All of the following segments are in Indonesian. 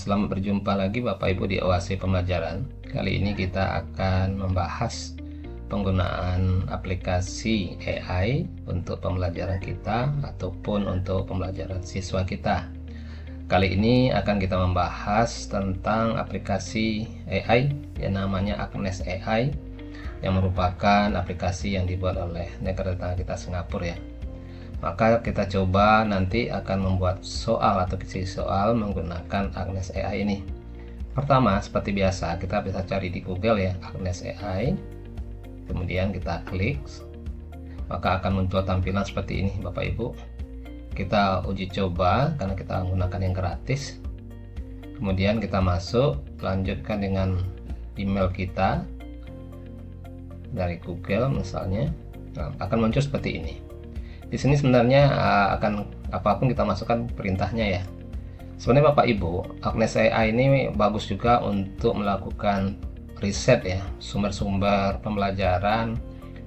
Selamat berjumpa lagi Bapak Ibu di OAC Pembelajaran. Kali ini kita akan membahas penggunaan aplikasi AI untuk pembelajaran kita ataupun untuk pembelajaran siswa kita. Kali ini akan kita membahas tentang aplikasi AI yang namanya Agnes AI, yang merupakan aplikasi yang dibuat oleh negara tetangga kita, Singapura ya. Maka kita coba nanti akan membuat soal atau isi soal menggunakan Agnes AI ini. Pertama, seperti biasa, kita bisa cari di Google ya, Agnes AI. Kemudian kita klik, maka akan muncul tampilan seperti ini Bapak Ibu. Kita uji coba karena kita menggunakan yang gratis. Kemudian kita masuk, lanjutkan dengan email kita dari Google misalnya. Nah, akan muncul seperti ini. Di sini sebenarnya akan apapun kita masukkan perintahnya ya. Sebenarnya Bapak Ibu, Agnes AI ini bagus juga untuk melakukan riset ya, sumber-sumber pembelajaran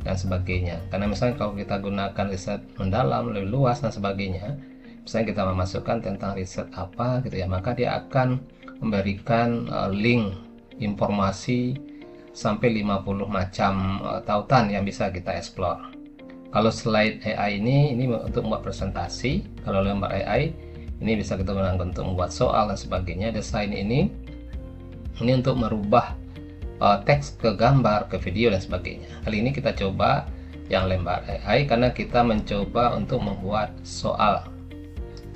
dan sebagainya. Karena misalnya kalau kita gunakan riset mendalam, lebih luas dan sebagainya, misalnya kita memasukkan tentang riset apa gitu ya, maka dia akan memberikan link informasi sampai 50 macam tautan yang bisa kita explore. Kalau slide AI ini untuk membuat presentasi. Kalau lembar AI ini bisa kita gunakan untuk membuat soal dan sebagainya. Desain ini untuk merubah teks ke gambar, ke video dan sebagainya. Kali ini kita coba yang lembar AI karena kita mencoba untuk membuat soal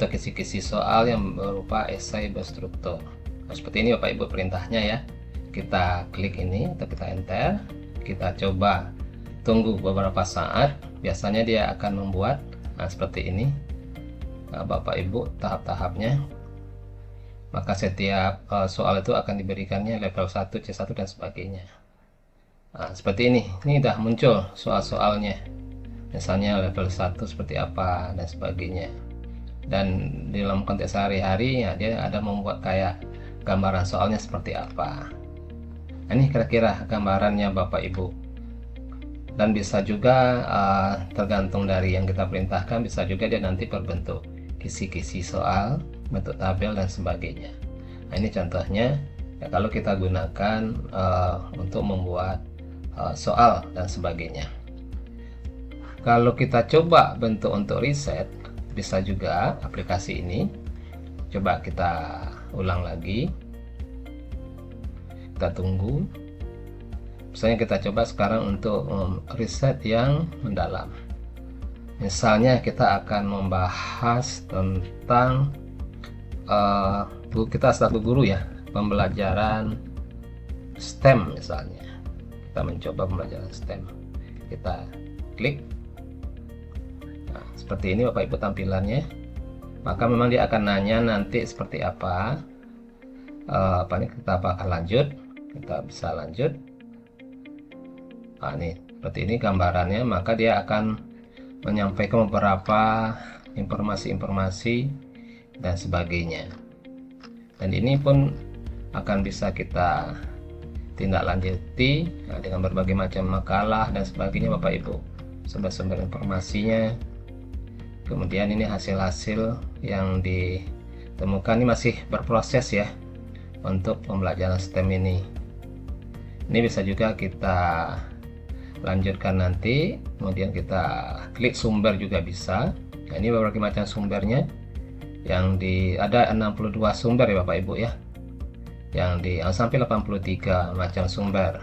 atau kisi-kisi soal yang berupa esai berstruktur. Nah, seperti ini Bapak Ibu perintahnya ya. Kita klik ini atau kita enter. Kita coba tunggu beberapa saat. Biasanya dia akan membuat seperti ini Bapak Ibu tahap-tahapnya. Maka setiap soal itu akan diberikannya level 1, C1 dan sebagainya. Nah, seperti ini udah muncul soal-soalnya. Misalnya level 1 seperti apa dan sebagainya. Dan di dalam konteks sehari-hari ya, dia ada membuat kayak gambaran soalnya seperti apa. Nah, ini kira-kira gambarannya Bapak Ibu. Dan bisa juga tergantung dari yang kita perintahkan, bisa juga dia nanti berbentuk kisi-kisi soal, bentuk tabel dan sebagainya. Nah, ini contohnya ya, kalau kita gunakan untuk membuat soal dan sebagainya. Kalau kita coba bentuk untuk riset, bisa juga aplikasi ini. Coba kita ulang lagi, kita tunggu. Misalnya kita coba sekarang untuk riset yang mendalam. Misalnya kita akan membahas tentang kita satu guru ya, pembelajaran STEM misalnya. Kita mencoba pembelajaran STEM. Kita klik. Nah, seperti ini Bapak Ibu tampilannya. Maka memang dia akan nanya nanti seperti apa. Kita akan lanjut. Kita bisa lanjut. Nah, ini seperti ini gambarannya, maka dia akan menyampaikan beberapa informasi-informasi dan sebagainya. Dan ini pun akan bisa kita tindak lanjuti dengan berbagai macam makalah dan sebagainya Bapak Ibu, sumber-sumber informasinya. Kemudian ini hasil-hasil yang ditemukan, ini masih berproses ya untuk pembelajaran STEM ini. Ini bisa juga kita lanjutkan nanti, kemudian kita klik sumber juga bisa. Nah, ini berbagai macam sumbernya, yang ada 62 sumber ya Bapak Ibu ya, yang sampai 83 macam sumber.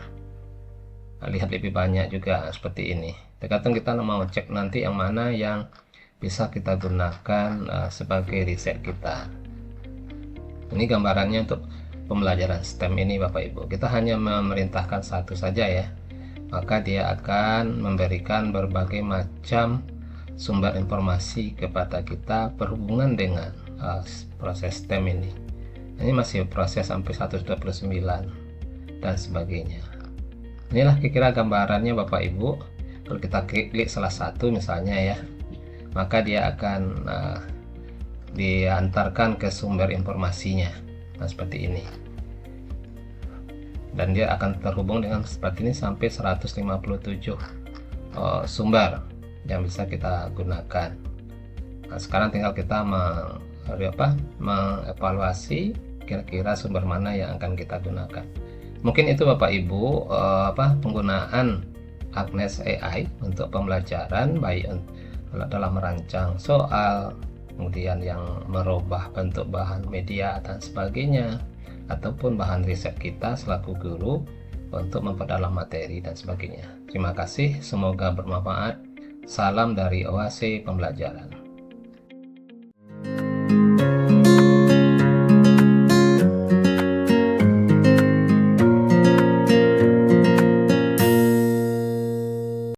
Nah, lihat lebih banyak juga seperti ini. Tergantung kita mau cek nanti yang mana yang bisa kita gunakan sebagai riset kita. Ini gambarannya untuk pembelajaran STEM ini Bapak Ibu. Kita hanya memerintahkan satu saja ya, maka dia akan memberikan berbagai macam sumber informasi kepada kita berhubungan dengan proses STEM ini. Ini masih proses sampai 129 dan sebagainya. Inilah kira-kira gambarannya Bapak Ibu. Kalau kita klik salah satu misalnya ya, maka dia akan diantarkan ke sumber informasinya. Nah, seperti ini. Dan dia akan terhubung dengan seperti ini sampai 157 sumber yang bisa kita gunakan. Nah, sekarang tinggal kita mengevaluasi kira-kira sumber mana yang akan kita gunakan. Mungkin itu Bapak Ibu penggunaan Agnes AI untuk pembelajaran, baik dalam merancang soal, kemudian yang merubah bentuk bahan media dan sebagainya, ataupun bahan riset kita selaku guru untuk memperdalam materi dan sebagainya. Terima kasih, semoga bermanfaat. Salam dari OAC Pembelajaran.